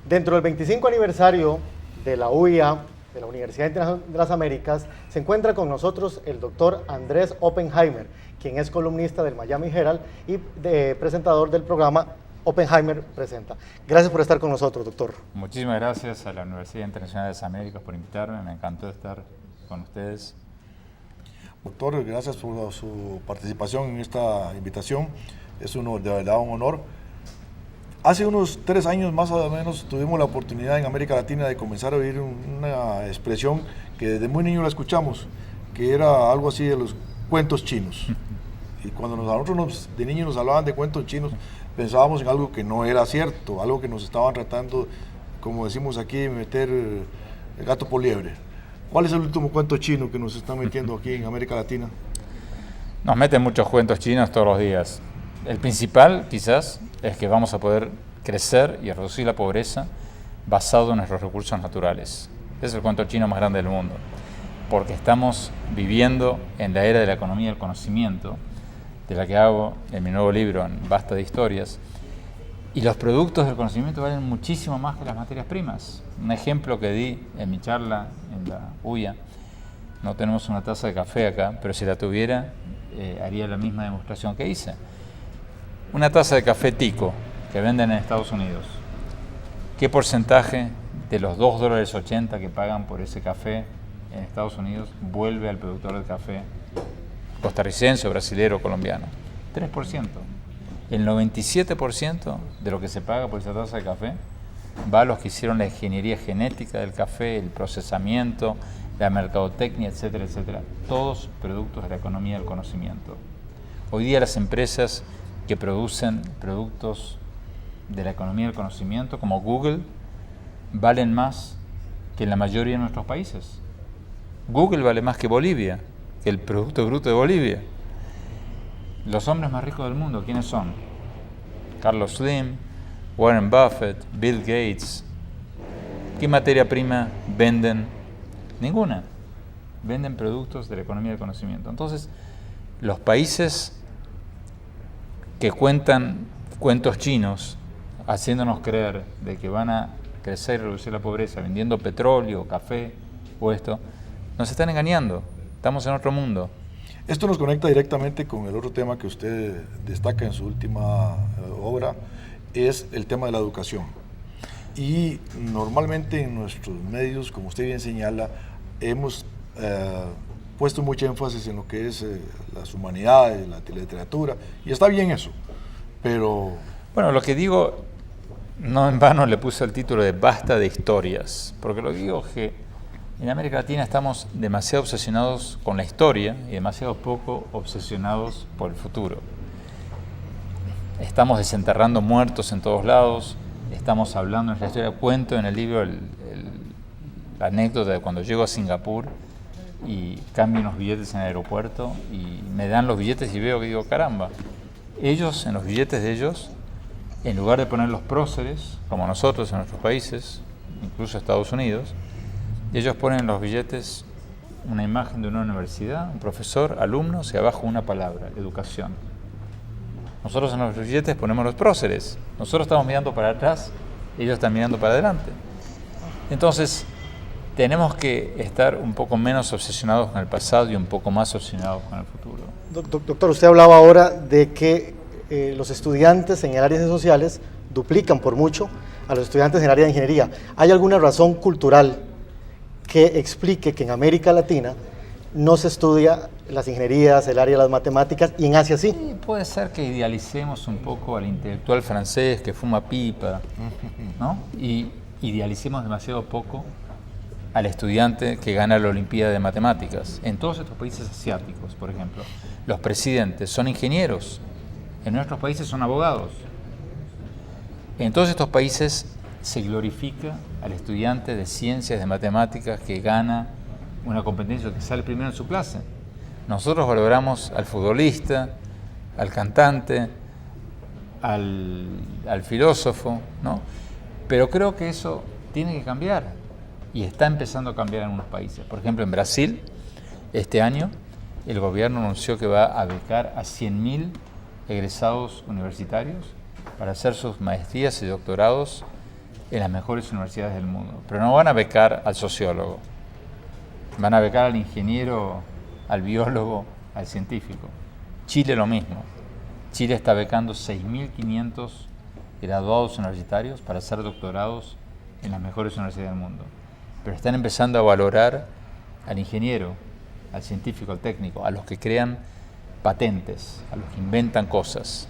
Dentro del 25 aniversario de la UIA, de la Universidad Internacional de las Américas, se encuentra con nosotros el doctor Andrés Oppenheimer, quien es columnista del Miami Herald y presentador del programa Oppenheimer Presenta. Gracias por estar con nosotros, doctor. Muchísimas gracias a la Universidad Internacional de las Américas por invitarme, me encantó estar con ustedes. Doctor, gracias por su participación en esta invitación, es de verdad un honor. Hace unos 3 años más o menos tuvimos la oportunidad en América Latina de comenzar a oír una expresión que desde muy niño la escuchamos, que era algo así de los cuentos chinos. Y cuando nosotros de niños nos hablaban de cuentos chinos, pensábamos en algo que no era cierto, algo que nos estaban tratando, como decimos aquí, meter el gato por liebre. ¿Cuál es el último cuento chino que nos están metiendo aquí en América Latina? Nos meten muchos cuentos chinos todos los días. El principal, quizás, es que vamos a poder crecer y reducir la pobreza basado en nuestros recursos naturales. Ese es el cuento chino más grande del mundo, porque estamos viviendo en la era de la economía del conocimiento, de la que hago en mi nuevo libro, en Basta de Historias, y los productos del conocimiento valen muchísimo más que las materias primas. Un ejemplo que di en mi charla en la UIA, no tenemos una taza de café acá, pero si la tuviera, haría la misma demostración que hice. Una taza de café tico que venden en Estados Unidos, ¿qué porcentaje de los $2.80 que pagan por ese café en Estados Unidos vuelve al productor del café costarricense, brasilero o colombiano? 3%. El 97% de lo que se paga por esa taza de café va a los que hicieron la ingeniería genética del café, el procesamiento, la mercadotecnia, etcétera, etcétera. Todos productos de la economía del conocimiento. Hoy día las empresas que producen productos de la economía del conocimiento, como Google, valen más que en la mayoría de nuestros países. Google vale más que Bolivia, que el Producto Bruto de Bolivia. Los hombres más ricos del mundo, ¿quiénes son? Carlos Slim, Warren Buffett, Bill Gates. ¿Qué materia prima venden? Ninguna. Venden productos de la economía del conocimiento. Entonces, los países que cuentan cuentos chinos, haciéndonos creer de que van a crecer y reducir la pobreza vendiendo petróleo, café o esto, nos están engañando. Estamos en otro mundo. Esto nos conecta directamente con el otro tema que usted destaca en su última obra, es el tema de la educación. Y normalmente en nuestros medios, como usted bien señala, hemos puesto mucho énfasis en lo que es las humanidades, la literatura, y está bien eso, pero... Bueno, lo que digo, no en vano le puse el título de Basta de Historias, porque lo que digo es que en América Latina estamos demasiado obsesionados con la historia y demasiado poco obsesionados por el futuro. Estamos desenterrando muertos en todos lados, estamos hablando en la historia. Cuento en el libro la anécdota de cuando llego a Singapur y cambio unos billetes en el aeropuerto y me dan los billetes y veo que digo, caramba, ellos, en los billetes de ellos, en lugar de poner los próceres, como nosotros en nuestros países, incluso Estados Unidos, ellos ponen en los billetes una imagen de una universidad, un profesor, alumnos y abajo una palabra, educación. Nosotros en los billetes ponemos los próceres, nosotros estamos mirando para atrás, ellos están mirando para adelante. Entonces, tenemos que estar un poco menos obsesionados con el pasado y un poco más obsesionados con el futuro. Doctor, usted hablaba ahora de que los estudiantes en el área de sociales duplican por mucho a los estudiantes en el área de ingeniería. ¿Hay alguna razón cultural que explique que en América Latina no se estudia las ingenierías, el área de las matemáticas, y en Asia sí? Sí, puede ser que idealicemos un poco al intelectual francés que fuma pipa, ¿no? Y idealicemos demasiado poco al estudiante que gana la Olimpiada de Matemáticas. En todos estos países asiáticos, por ejemplo, los presidentes son ingenieros, en nuestros países son abogados. En todos estos países se glorifica al estudiante de ciencias, de matemáticas, que gana una competencia, que sale primero en su clase. Nosotros valoramos al futbolista, al cantante, al filósofo, ¿no? Pero creo que eso tiene que cambiar. Y está empezando a cambiar en algunos países. Por ejemplo, en Brasil, este año, el gobierno anunció que va a becar a 100.000 egresados universitarios para hacer sus maestrías y doctorados en las mejores universidades del mundo. Pero no van a becar al sociólogo, van a becar al ingeniero, al biólogo, al científico. Chile lo mismo. Chile está becando 6.500 graduados universitarios para hacer doctorados en las mejores universidades del mundo. Pero están empezando a valorar al ingeniero, al científico, al técnico, a los que crean patentes, a los que inventan cosas,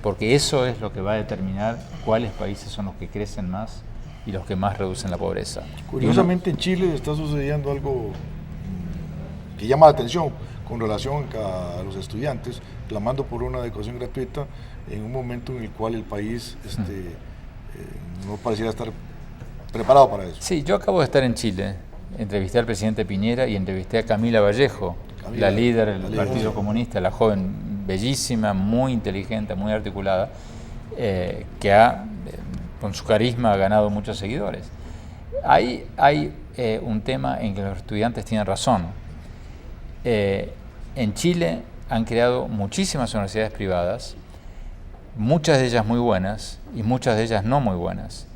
porque eso es lo que va a determinar cuáles países son los que crecen más y los que más reducen la pobreza. Curiosamente en Chile está sucediendo algo que llama la atención con relación a los estudiantes clamando por una educación gratuita en un momento en el cual el país no pareciera estar preparado para eso. Sí, yo acabo de estar en Chile, entrevisté al presidente Piñera y entrevisté a Camila Vallejo, la líder del Partido Comunista, la joven bellísima, muy inteligente, muy articulada, que ha, con su carisma, ha ganado muchos seguidores. Hay un tema en que los estudiantes tienen razón. En Chile han creado muchísimas universidades privadas, muchas de ellas muy buenas y muchas de ellas no muy buenas,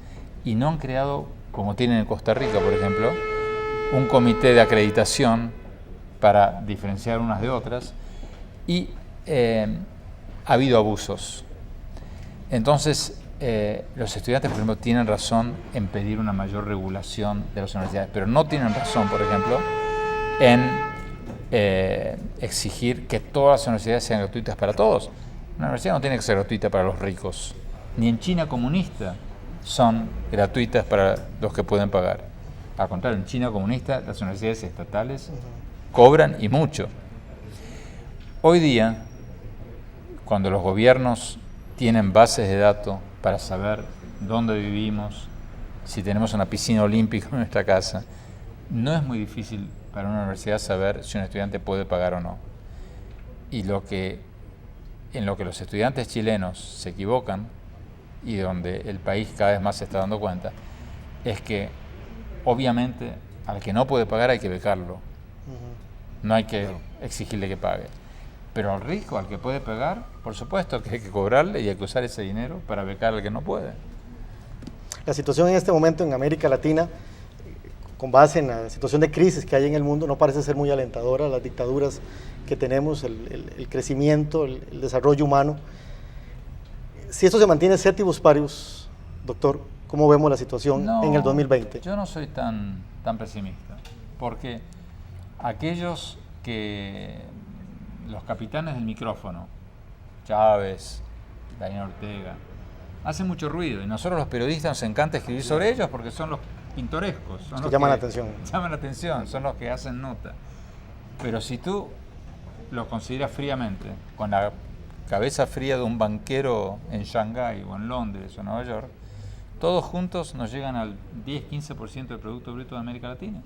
y no han creado, como tienen en Costa Rica, por ejemplo, un comité de acreditación para diferenciar unas de otras, y ha habido abusos. Entonces, los estudiantes, por ejemplo, tienen razón en pedir una mayor regulación de las universidades, pero no tienen razón, por ejemplo, en exigir que todas las universidades sean gratuitas para todos. Una universidad no tiene que ser gratuita para los ricos. Ni en China comunista son gratuitas para los que pueden pagar. Al contrario, en China comunista las universidades estatales cobran y mucho. Hoy día, cuando los gobiernos tienen bases de datos para saber dónde vivimos, si tenemos una piscina olímpica en nuestra casa, no es muy difícil para una universidad saber si un estudiante puede pagar o no. Y en lo que los estudiantes chilenos se equivocan, y donde el país cada vez más se está dando cuenta, es que obviamente al que no puede pagar hay que becarlo. No hay que exigirle que pague. Pero al rico, al que puede pagar, por supuesto que hay que cobrarle y hay que usar ese dinero para becar al que no puede. La situación en este momento en América Latina, con base en la situación de crisis que hay en el mundo, no parece ser muy alentadora. Las dictaduras que tenemos, el crecimiento, el desarrollo humano. Si esto se mantiene ceteris paribus, doctor, ¿cómo vemos la situación en el 2020? Yo no soy tan pesimista, porque aquellos los capitanes del micrófono, Chávez, Daniel Ortega, hacen mucho ruido, y nosotros los periodistas nos encanta escribir sobre ellos porque son los pintorescos, son los que llaman la atención, son los que hacen nota. Pero si tú los consideras fríamente, con la cabeza fría de un banquero en Shanghái o en Londres o en Nueva York, todos juntos nos llegan al 10-15% del Producto Bruto de América Latina.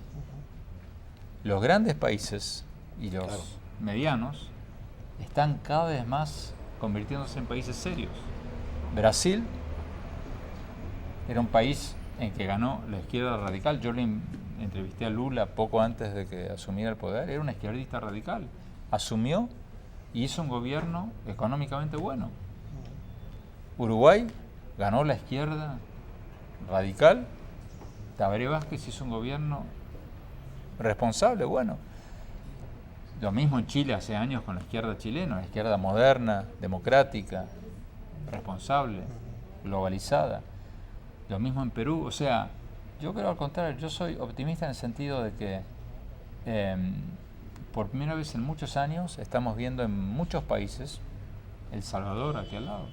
Los grandes países y los medianos están cada vez más convirtiéndose en países serios. Brasil era un país en que ganó la izquierda radical. Yo le entrevisté a Lula poco antes de que asumiera el poder. Era una izquierdista radical. Asumió y hizo un gobierno económicamente bueno. Uruguay ganó la izquierda radical. Tabaré Vázquez hizo un gobierno responsable, bueno. Lo mismo en Chile hace años con la izquierda chilena, la izquierda moderna, democrática, responsable, globalizada. Lo mismo en Perú. O sea, yo creo al contrario, yo soy optimista en el sentido de que por primera vez en muchos años estamos viendo en muchos países, El Salvador aquí al lado,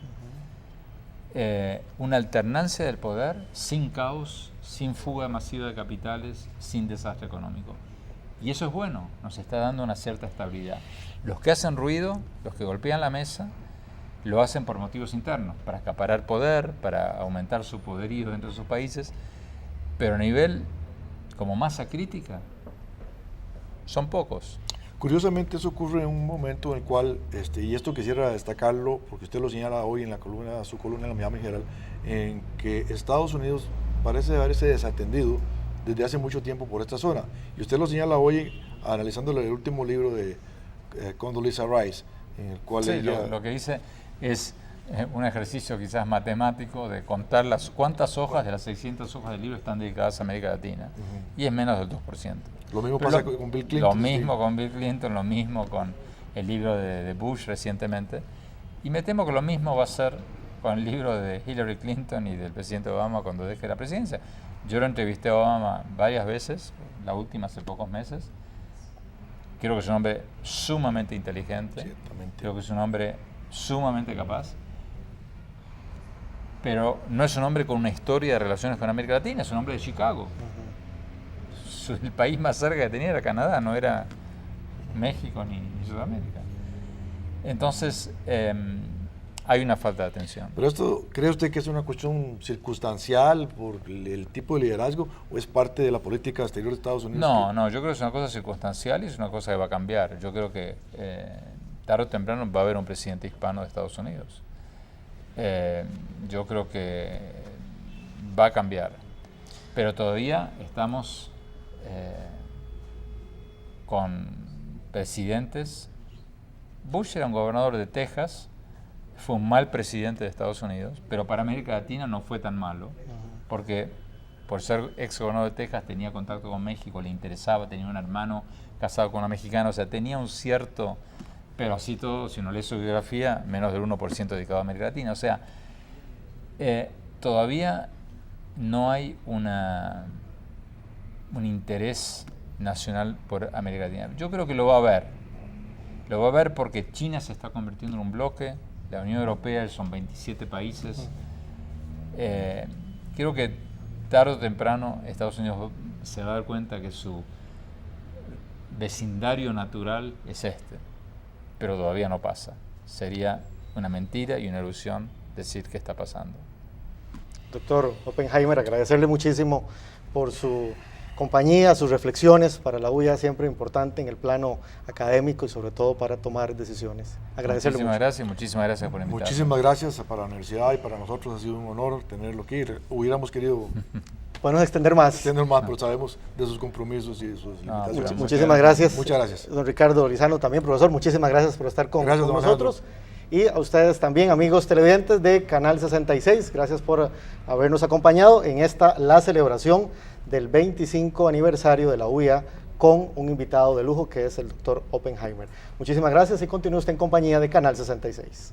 una alternancia del poder sin caos, sin fuga masiva de capitales, sin desastre económico. Y eso es bueno, nos está dando una cierta estabilidad. Los que hacen ruido, los que golpean la mesa, lo hacen por motivos internos, para acaparar poder, para aumentar su poderío dentro de sus países, pero a nivel como masa crítica, son pocos. Curiosamente eso ocurre en un momento en el cual, y esto quisiera destacarlo, porque usted lo señala hoy en su columna en la Miami Herald, en que Estados Unidos parece haberse desatendido desde hace mucho tiempo por esta zona. Y usted lo señala hoy analizando el último libro de Condoleezza Rice, en el cual sí, lo que dice es un ejercicio quizás matemático de contar cuántas hojas de las 600 hojas del libro están dedicadas a América Latina. Y es menos del 2%. Lo mismo pasa con Bill Clinton. Lo mismo con Bill Clinton, lo mismo con el libro de Bush recientemente. Y me temo que lo mismo va a ser con el libro de Hillary Clinton y del presidente Obama cuando deje la presidencia. Yo lo entrevisté a Obama varias veces, la última hace pocos meses. Creo que es un hombre sumamente inteligente, Ciertamente. creo que es un hombre sumamente capaz, pero no es un hombre con una historia de relaciones con América Latina, es un hombre de Chicago. El país más cerca que tenía era Canadá, no era México ni Sudamérica. Entonces, hay una falta de atención. ¿Pero esto cree usted que es una cuestión circunstancial por el tipo de liderazgo o es parte de la política exterior de Estados Unidos? No, yo creo que es una cosa circunstancial y es una cosa que va a cambiar. Yo creo que tarde o temprano va a haber un presidente hispano de Estados Unidos. Yo creo que va a cambiar. Pero todavía estamos con presidentes. Bush era un gobernador de Texas, fue un mal presidente de Estados Unidos, pero para América Latina no fue tan malo, porque por ser ex gobernador de Texas tenía contacto con México, le interesaba, tenía un hermano casado con una mexicana, o sea, tenía un cierto, pero así todo, si uno lee su biografía, menos del 1% dedicado a América Latina, o sea, todavía no hay un interés nacional por América Latina. Yo creo que lo va a haber porque China se está convirtiendo en un bloque, la Unión Europea son 27 países. Creo que tarde o temprano Estados Unidos se va a dar cuenta que su vecindario natural es este, pero todavía no pasa. Sería una mentira y una ilusión decir que está pasando. Doctor Oppenheimer, agradecerle muchísimo por su compañía, sus reflexiones. Para la UIA siempre importante en el plano académico y sobre todo para tomar decisiones. Agradecerle Muchísimas gracias por invitarme. Muchísimas gracias para la universidad y para nosotros ha sido un honor tenerlo aquí. Hubiéramos querido podemos extender más. Pero sabemos de sus compromisos y de sus limitaciones. Muchísimas gracias. Muchas gracias. Don Ricardo Lizano también, profesor, muchísimas gracias por estar con nosotros. Y a ustedes también, amigos televidentes de Canal 66, gracias por habernos acompañado en la celebración del 25 aniversario de la UIA con un invitado de lujo que es el doctor Oppenheimer. Muchísimas gracias y continúe usted en compañía de Canal 66.